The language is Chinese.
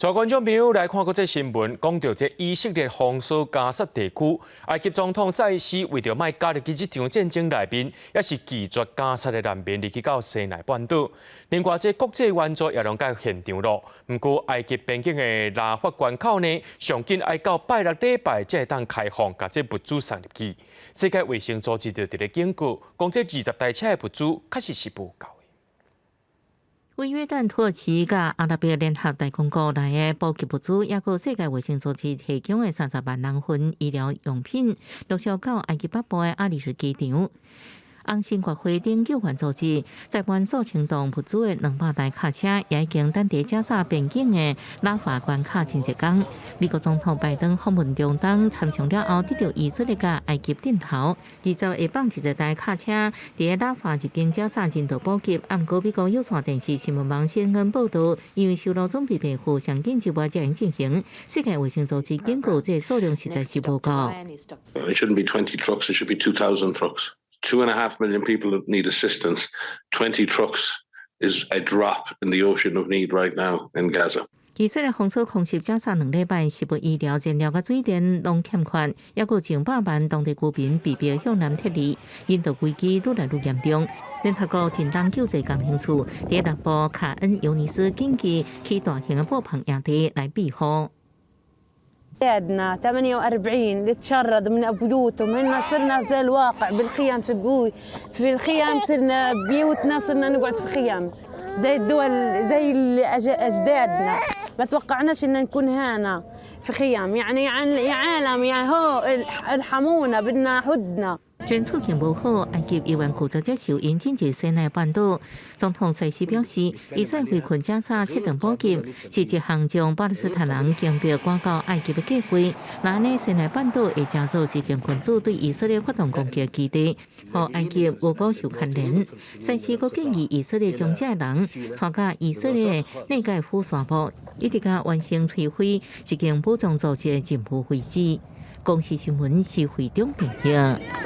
在观众朋友来看过这新闻，讲到这以色列封锁加沙地区，埃及总统塞西为着卖加入这场战争内面，也是拒绝加沙的难民离去到西奈半岛。另外，这国际援助也拢到现场咯。不过，埃及边境的拉法关口呢，上紧要到拜六礼拜才会当开放，把这物资送入去。世界卫生组织就伫咧警告，讲这20台车的物资确实是不够。为约旦、土耳其甲阿拉伯联合大公国来的补给物资，也有世界卫生组织提供的30万人份医疗用品，陆续到埃及北部的阿里斯机场。红新国会等救援组织在援助行动物资的200台卡车，也已经等伫加沙边境的拉法关卡真一天。美国总统拜登访问中东参详了后，得到以色列甲埃及点头，20下放10台卡车伫拉法入境加沙人道补给。不过，美国有线电视新闻网 CNN 报道，因为收到总被庇护上紧急才会进行。世界卫生组织警告，这数量实在是不够。It shouldn't be 20 trucks. It should be 2,000 trucks. 2.5 million people need assistance. 20 trucks is a drop in the ocean of need right now in Gaza. 以色列封锁空袭加沙2礼拜，食物、医疗、燃料甲水电拢欠缺，也有上百万当地居民被迫向南撤离，人道危机愈来愈严重。联合国人道救济工程处伫南部卡恩尤尼斯紧急起大型的布棚营地来庇护。أولادنا 48 اللي تشرد من بيوتهم هن صرنا زي الواقع بالخيام في الخيام صرنا بيوتنا صرنا نقعد في خيام زي الدول زي أجدادنا ما توقعناش إن نكون هنا في خيام يعني يا عالم يا هو ارحمونا بدنا حدنا。全处境无好，埃及医院负责接受因进入西奈半岛。总统塞西表示，以色列围困加沙7顿补给是一项将巴勒斯坦人强迫赶到埃及的计划。那呢，西奈半岛会加做激进群组对以色列发动攻击的基地，和埃及无辜受牵连。塞西阁建议以色列将这人带到以色列内盖夫沙漠，一直甲完成摧毁一间武装组织的任务为止。公视新闻是会中评论。